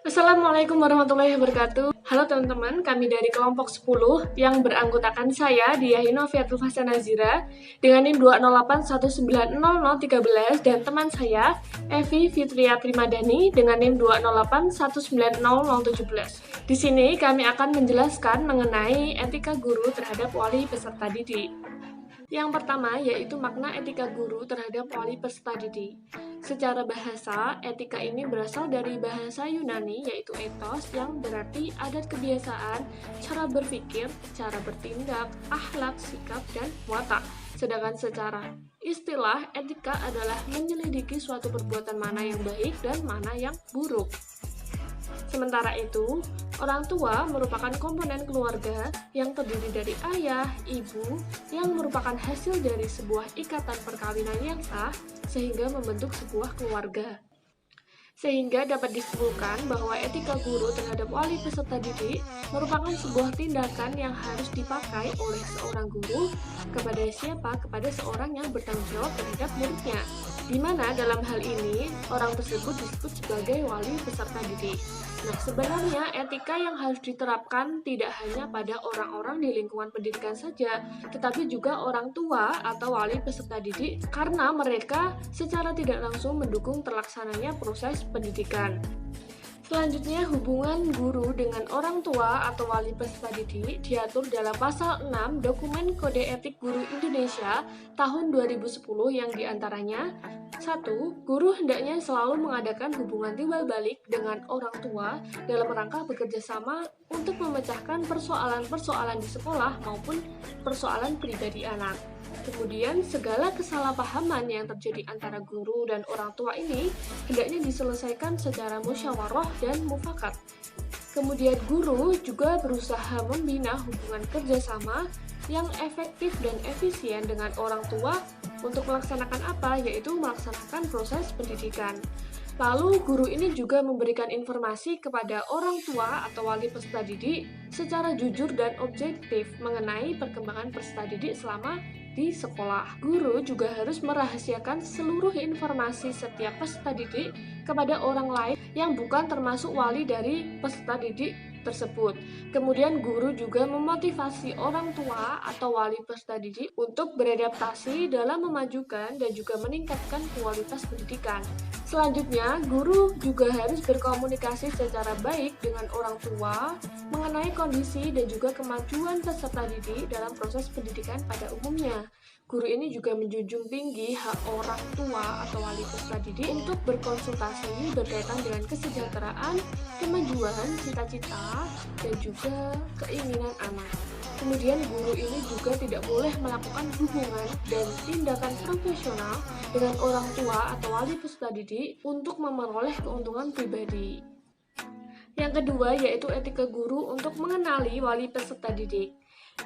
Assalamualaikum warahmatullahi wabarakatuh. Halo teman-teman, kami dari kelompok 10 yang beranggotakan saya, Diah Noviatul Fasa Nazira, dengan NIM 208190013 dan teman saya, Evi Fitria Primadani dengan NIM 208190017. Di sini kami akan menjelaskan mengenai etika guru terhadap wali peserta didik. Yang pertama yaitu makna etika guru terhadap wali peserta didik. Secara bahasa, etika ini berasal dari bahasa Yunani yaitu ethos yang berarti adat kebiasaan, cara berpikir, cara bertindak, akhlak, sikap, dan watak. Sedangkan secara istilah, etika adalah menyelidiki suatu perbuatan mana yang baik dan mana yang buruk. Sementara itu, orang tua merupakan komponen keluarga yang terdiri dari ayah, ibu, yang merupakan hasil dari sebuah ikatan perkawinan yang sah sehingga membentuk sebuah keluarga. Sehingga dapat disimpulkan bahwa etika guru terhadap wali peserta didik merupakan sebuah tindakan yang harus dipakai oleh seorang guru kepada siapa? Kepada seorang yang bertanggung jawab terhadap muridnya, di mana dalam hal ini orang tersebut disebut sebagai wali peserta didik. Nah, sebenarnya etika yang harus diterapkan tidak hanya pada orang-orang di lingkungan pendidikan saja, tetapi juga orang tua atau wali peserta didik karena mereka secara tidak langsung mendukung terlaksananya proses pendidikan. Selanjutnya, hubungan guru dengan orang tua atau wali peserta didik diatur dalam pasal 6 Dokumen Kode Etik Guru Indonesia tahun 2010 yang diantaranya 1. Guru hendaknya selalu mengadakan hubungan timbal balik dengan orang tua dalam rangka bekerja sama untuk memecahkan persoalan-persoalan di sekolah maupun persoalan pribadi anak. Kemudian, segala kesalahpahaman yang terjadi antara guru dan orang tua ini hendaknya diselesaikan secara musyawarah dan mufakat. Kemudian, guru juga berusaha membina hubungan kerjasama yang efektif dan efisien dengan orang tua untuk melaksanakan apa? Yaitu melaksanakan proses pendidikan. Lalu, guru ini juga memberikan informasi kepada orang tua atau wali peserta didik secara jujur dan objektif mengenai perkembangan peserta didik selama di sekolah. Guru juga harus merahasiakan seluruh informasi setiap peserta didik kepada orang lain yang bukan termasuk wali dari peserta didik tersebut. Kemudian guru juga memotivasi orang tua atau wali peserta didik untuk beradaptasi dalam memajukan dan juga meningkatkan kualitas pendidikan. Selanjutnya, guru juga harus berkomunikasi secara baik dengan orang tua mengenai kondisi dan juga kemajuan peserta didik dalam proses pendidikan pada umumnya. Guru ini juga menjunjung tinggi hak orang tua atau wali peserta didik untuk berkonsultasi berkaitan dengan kesejahteraan, kemajuan, cita-cita, dan juga keinginan anak. Kemudian guru ini juga tidak boleh melakukan hubungan dan tindakan profesional dengan orang tua atau wali peserta didik untuk memperoleh keuntungan pribadi. Yang kedua yaitu etika guru untuk mengenali wali peserta didik.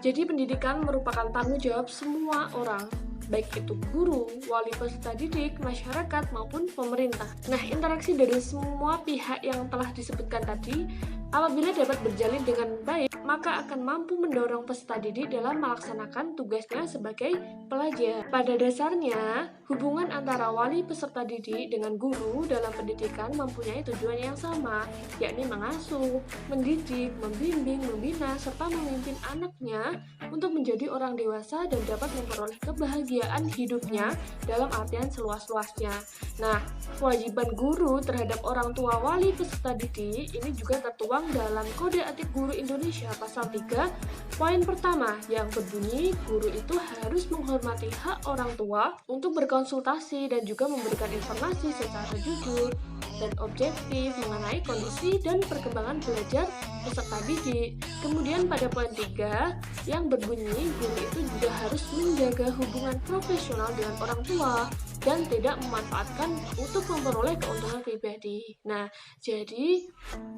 Jadi pendidikan merupakan tanggung jawab semua orang, baik itu guru, wali peserta didik, masyarakat, maupun pemerintah. Nah, interaksi dari semua pihak yang telah disebutkan tadi, apabila dapat berjalin dengan baik, maka akan mampu mendorong peserta didik dalam melaksanakan tugasnya sebagai pelajar. Pada dasarnya, hubungan antara wali peserta didik dengan guru dalam pendidikan mempunyai tujuan yang sama, yakni mengasuh, mendidik, membimbing, membina, serta memimpin anaknya untuk menjadi orang dewasa dan dapat memperoleh kebahagiaan hidupnya dalam artian seluas-luasnya. Nah, kewajiban guru terhadap orang tua wali peserta didik ini juga tertuang dalam Kode Etik Guru Indonesia pasal 3, poin pertama yang berbunyi guru itu harus menghormati hak orang tua untuk berkonsultasi dan juga memberikan informasi secara jujur dan objektif mengenai kondisi dan perkembangan belajar peserta didik. Kemudian pada poin 3 yang berbunyi guru itu juga harus menjaga hubungan profesional dengan orang tua dan tidak memanfaatkan untuk memperoleh keuntungan pribadi. Nah, jadi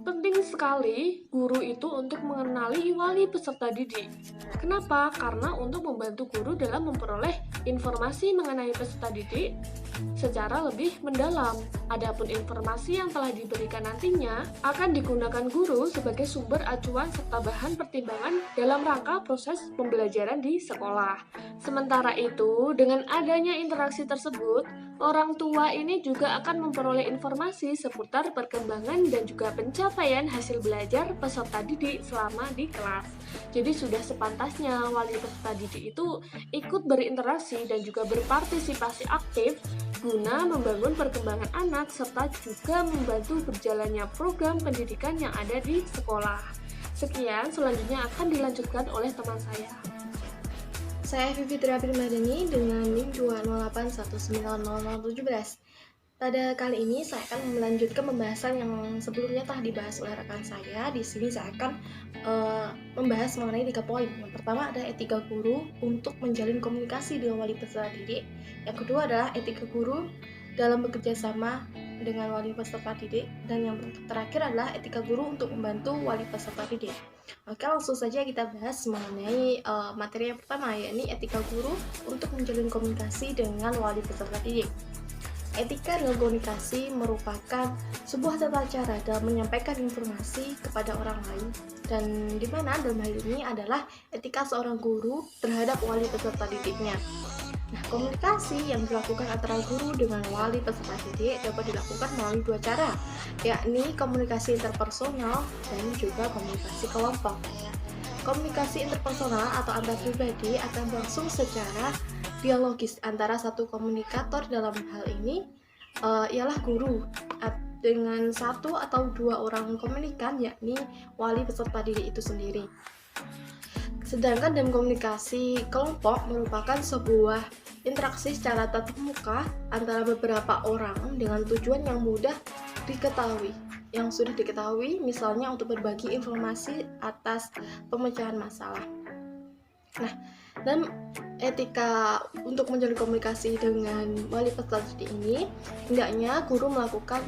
penting sekali guru itu untuk mengenali wali peserta didik. Kenapa? Karena untuk membantu guru dalam memperoleh informasi mengenai peserta didik secara lebih mendalam. Adapun informasi yang telah diberikan nantinya akan digunakan guru sebagai sumber acuan serta bahan pertimbangan dalam rangka proses pembelajaran di sekolah. Sementara itu, dengan adanya interaksi tersebut, Orang tua ini juga akan memperoleh informasi seputar perkembangan dan juga pencapaian hasil belajar peserta didik selama di kelas. Jadi sudah sepantasnya wali peserta didik itu ikut berinteraksi dan juga berpartisipasi aktif guna membangun perkembangan anak serta juga membantu berjalannya program pendidikan yang ada di sekolah. Sekian, selanjutnya akan dilanjutkan oleh teman saya. Saya Fitria Primadani dengan NIM 208190017. Pada kali ini saya akan melanjutkan pembahasan yang sebelumnya telah dibahas oleh rekan saya. Di sini saya akan membahas mengenai 3 poin. Yang pertama ada etika guru untuk menjalin komunikasi dengan wali peserta didik. Yang kedua adalah etika guru dalam bekerja sama dengan wali peserta didik, dan yang terakhir adalah etika guru untuk membantu wali peserta didik. Oke, langsung saja kita bahas mengenai materi yang pertama, yakni etika guru untuk menjalin komunikasi dengan wali peserta didik. Etika dalam komunikasi merupakan sebuah tata cara dalam menyampaikan informasi kepada orang lain, dan di mana dalam hal ini adalah etika seorang guru terhadap wali peserta didiknya. Nah, komunikasi yang dilakukan antara guru dengan wali peserta didik dapat dilakukan melalui 2 cara, yakni komunikasi interpersonal dan juga komunikasi kelompok. Komunikasi interpersonal atau antar pribadi akan berlangsung secara dialogis antara satu komunikator, dalam hal ini ialah guru, dengan 1 atau 2 orang komunikan, yakni wali peserta didik itu sendiri. Sedangkan dalam komunikasi kelompok merupakan sebuah interaksi secara tatap muka antara beberapa orang dengan tujuan yang mudah diketahui, yang sudah diketahui, misalnya untuk berbagi informasi atas pemecahan masalah. Nah, dalam etika untuk menjalin komunikasi dengan wali peserta didik ini, hendaknya guru melakukan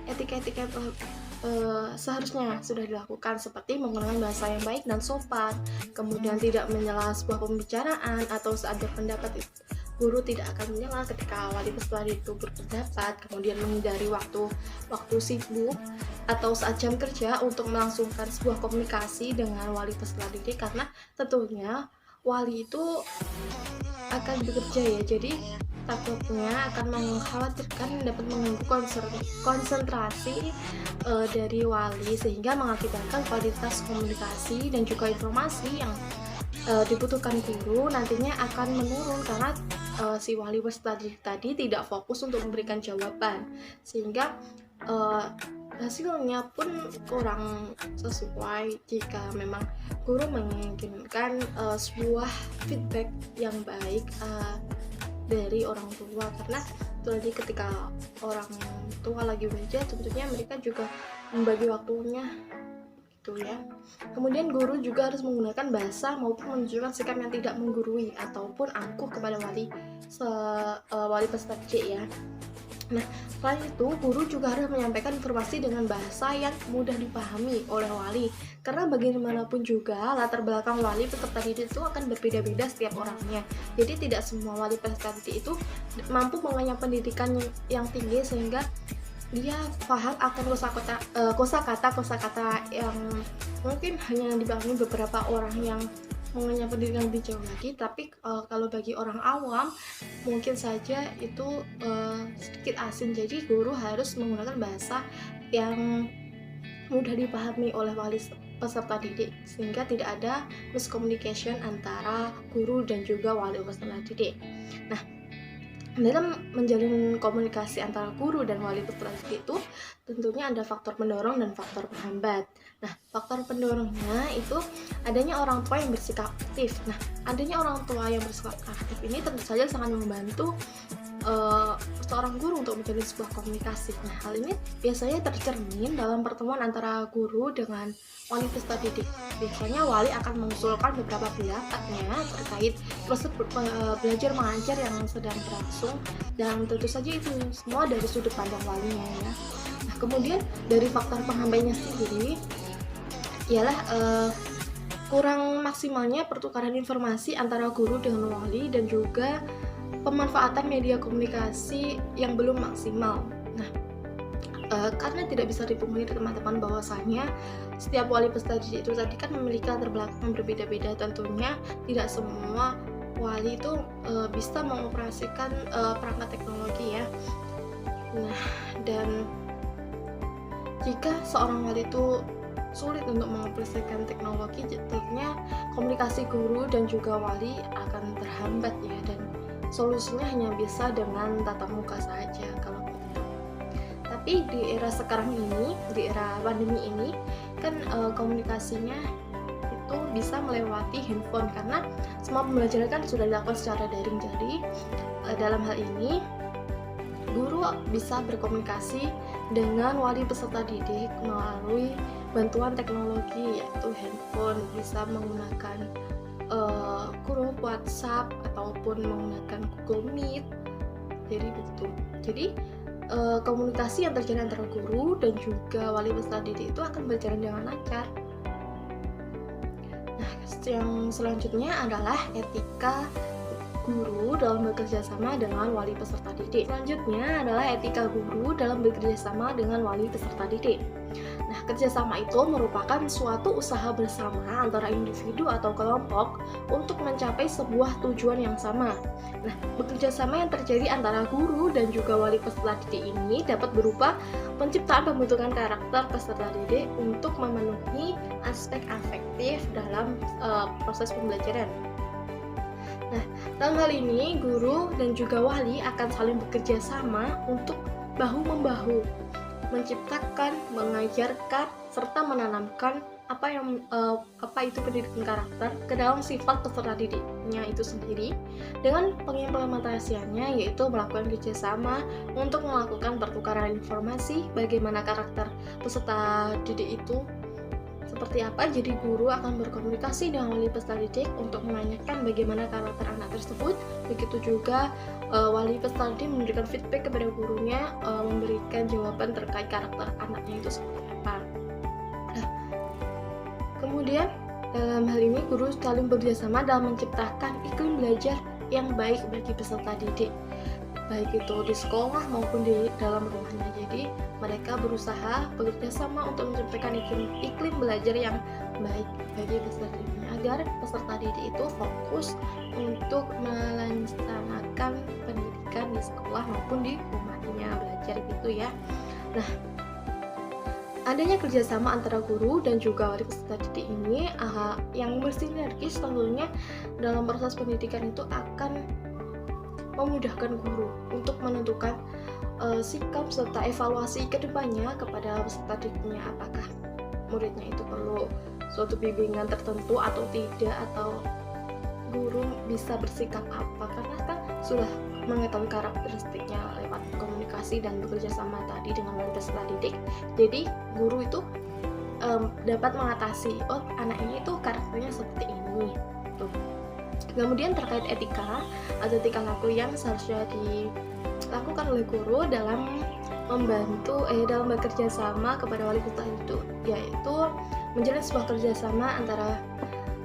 etika-etika seharusnya sudah dilakukan, seperti menggunakan bahasa yang baik dan sopan, kemudian tidak menyela sebuah pembicaraan, atau saat berpendapat guru tidak akan menyela ketika wali peserta itu berpendapat, kemudian menghindari waktu sibuk atau saat jam kerja untuk melangsungkan sebuah komunikasi dengan wali peserta didik, karena tentunya wali itu akan bekerja ya, jadi takutnya akan mengkhawatirkan dapat mengganggu konsentrasi dari wali, sehingga mengakibatkan kualitas komunikasi dan juga informasi yang dibutuhkan guru nantinya akan menurun, karena si wali peserta didik tadi tidak fokus untuk memberikan jawaban, sehingga hasilnya pun kurang sesuai jika memang guru menginginkan sebuah feedback yang baik dari orang tua, karena itu tadi ketika orang tua lagi belajar tentunya mereka juga membagi waktunya gitu ya. Kemudian guru juga harus menggunakan bahasa maupun menunjukkan sikap yang tidak menggurui ataupun angkuh kepada wali peserta didik ya. Nah, selain itu, guru juga harus menyampaikan informasi dengan bahasa yang mudah dipahami oleh wali, karena bagaimanapun juga latar belakang wali peserta didik itu akan berbeda-beda setiap orangnya. Jadi tidak semua wali peserta didik itu mampu mengenyam pendidikan yang tinggi sehingga dia paham akan kosakata yang mungkin hanya dipahami beberapa orang yang mengenyam pendidikan lebih jauh lagi. Tapi kalau bagi orang awam mungkin saja itu sedikit asing, jadi guru harus menggunakan bahasa yang mudah dipahami oleh wali peserta didik, sehingga tidak ada miscommunication antara guru dan juga wali peserta didik. Nah, dalam menjalin komunikasi antara guru dan wali peserta didik itu tentunya ada faktor pendorong dan faktor penghambat. Nah, faktor pendorongnya itu adanya orang tua yang bersikap aktif. Nah, adanya orang tua yang bersikap aktif ini tentu saja sangat membantu seorang guru untuk menjalin sebuah komunikasi. Nah, hal ini biasanya tercermin dalam pertemuan antara guru dengan wali peserta didik. Biasanya wali akan mengusulkan beberapa pendapatnya terkait proses belajar mengajar yang sedang berlangsung, dan tentu saja itu semua dari sudut pandang walinya ya. Nah, kemudian dari faktor penghambatnya sendiri ialah kurang maksimalnya pertukaran informasi antara guru dengan wali, dan juga pemanfaatan media komunikasi yang belum maksimal. Nah, karena tidak bisa dipungkiri teman-teman bahwasanya setiap wali peserta didik itu tadi kan memiliki latar belakang berbeda-beda, tentunya tidak semua wali itu bisa mengoperasikan perangkat teknologi ya. Nah, dan jika seorang wali itu sulit untuk mengoperasikan teknologi, tentunya komunikasi guru dan juga wali akan terhambat ya, dan solusinya hanya bisa dengan tatap muka saja kalau begitu. Tapi di era sekarang ini, di era pandemi ini kan komunikasinya itu bisa melewati handphone karena semua pembelajaran kan sudah dilakukan secara daring. Jadi dalam hal ini guru bisa berkomunikasi dengan wali peserta didik melalui bantuan teknologi yaitu handphone, bisa menggunakan grup WhatsApp ataupun menggunakan Google Meet. Jadi begitu. Jadi komunikasi yang terjadi antara guru dan juga wali peserta didik itu akan berjalan dengan lancar. Nah, yang selanjutnya adalah etika guru dalam bekerja sama dengan wali peserta didik. Selanjutnya adalah etika guru dalam bekerja sama dengan wali peserta didik. Nah, kerjasama itu merupakan suatu usaha bersama antara individu atau kelompok untuk mencapai sebuah tujuan yang sama. Nah, bekerja sama yang terjadi antara guru dan juga wali peserta didik ini dapat berupa penciptaan pembentukan karakter peserta didik untuk memenuhi aspek afektif dalam proses pembelajaran. Nah, dalam hal ini guru dan juga wali akan saling bekerja sama untuk bahu-membahu, menciptakan, mengajarkan, serta menanamkan apa itu pendidikan karakter ke dalam sifat peserta didiknya itu sendiri, dengan pengimplementasiannya yaitu melakukan kerjasama untuk melakukan pertukaran informasi bagaimana karakter peserta didik itu seperti apa. Jadi guru akan berkomunikasi dengan wali peserta didik untuk menanyakan bagaimana karakter anak tersebut. Begitu juga wali peserta didik memberikan feedback kepada gurunya, memberikan jawaban terkait karakter anaknya itu seperti apa. Nah, kemudian dalam hal ini guru saling bekerjasama dalam menciptakan iklim belajar yang baik bagi peserta didik, baik itu di sekolah maupun di dalam rumahnya. Jadi mereka berusaha bekerja sama untuk menciptakan iklim belajar yang baik bagi peserta didiknya, agar peserta didik itu fokus untuk melaksanakan pendidikan di sekolah maupun di rumahnya belajar gitu ya. Nah, adanya kerjasama antara guru dan juga wali peserta didik ini yang bersinergis tentunya dalam proses pendidikan itu akan memudahkan guru untuk menentukan sikap serta evaluasi kedepannya kepada peserta didiknya, apakah muridnya itu perlu suatu bimbingan tertentu atau tidak, atau guru bisa bersikap apa, karena kan sudah mengetahui karakteristiknya lewat komunikasi dan bekerja sama tadi dengan wali peserta didik. Jadi guru itu dapat mengatasi, oh anak ini itu karakternya seperti ini tuh. Kemudian terkait etika atau tingkah laku yang seharusnya dilakukan oleh guru dalam membantu dalam bekerja sama kepada wali peserta itu, yaitu menjalin sebuah kerjasama antara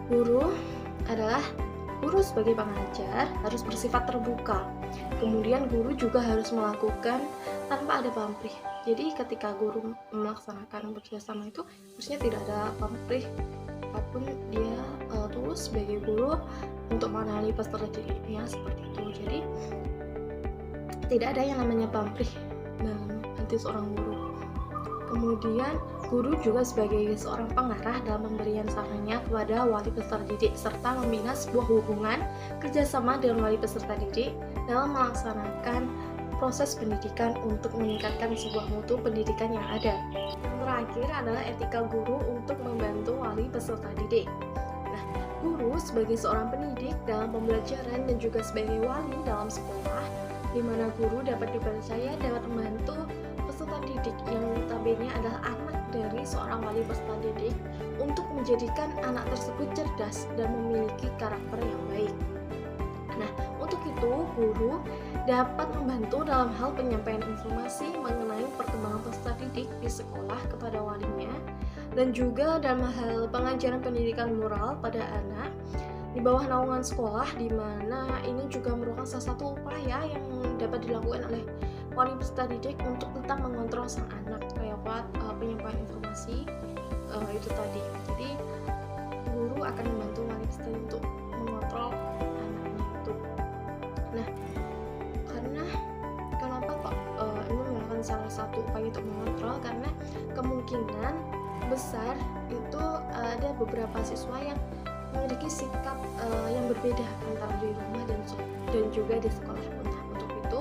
guru adalah guru sebagai pengajar harus bersifat terbuka. Kemudian guru juga harus melakukan tanpa ada pamrih. Jadi ketika guru melaksanakan kerjasama itu harusnya tidak ada pamrih, apapun dia tulus sebagai guru untuk mengenali peserta didiknya seperti itu. Jadi tidak ada yang namanya pamrih dalam hati seorang guru. Kemudian guru juga sebagai seorang pengarah dalam pemberian sarannya kepada wali peserta didik, serta membina sebuah hubungan kerjasama dengan wali peserta didik dalam melaksanakan proses pendidikan untuk meningkatkan sebuah mutu pendidikan yang ada. Yang terakhir adalah etika guru untuk membantu wali peserta didik. Nah, guru sebagai seorang pendidik dalam pembelajaran dan juga sebagai wali dalam sekolah, di mana guru dapat dipercaya dapat membantu peserta didik yang notabene adalah anak dari seorang wali peserta didik untuk menjadikan anak tersebut cerdas dan memiliki karakter yang baik. Nah, untuk itu guru dapat membantu dalam hal penyampaian informasi mengenai perkembangan peserta didik di sekolah kepada walinya, dan juga dalam hal pengajaran pendidikan moral pada anak di bawah naungan sekolah, di mana ini juga merupakan salah satu upaya yang dapat dilakukan oleh wali peserta didik untuk tetap mengontrol sang anak lewat penyampaian informasi itu tadi. Jadi guru akan membantu wali peserta untuk mengontrol anaknya suatu upaya untuk mengontrol, karena kemungkinan besar itu ada beberapa siswa yang memiliki sikap yang berbeda antara di rumah dan juga di sekolah pun. Nah, untuk itu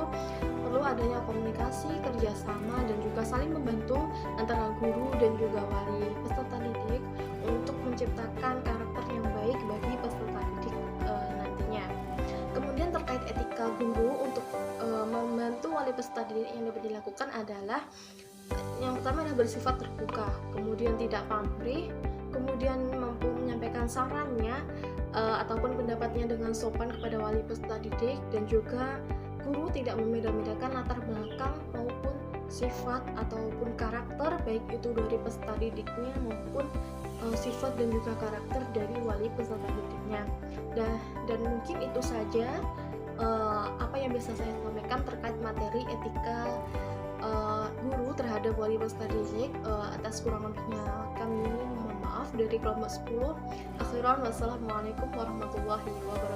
perlu adanya komunikasi, kerjasama, dan juga saling membantu antara guru dan juga wali peserta didik untuk menciptakan karakter yang baik bagi peserta didik nantinya. Kemudian terkait etika guru untuk membantu wali peserta didik yang dapat dilakukan adalah yang pertama adalah bersifat terbuka, kemudian tidak pamrih, kemudian mampu menyampaikan sarannya ataupun pendapatnya dengan sopan kepada wali peserta didik, dan juga guru tidak membeda-bedakan latar belakang maupun sifat ataupun karakter baik itu dari peserta didiknya maupun sifat dan juga karakter dari wali peserta didiknya. Dan mungkin itu saja apa yang bisa saya sampaikan terkait materi etika guru terhadap wali peserta didik. Atas kurang lebihnya kami mohon maaf. Dari kelompok 10. Akhiran, wassalamualaikum warahmatullahi wabarakatuh.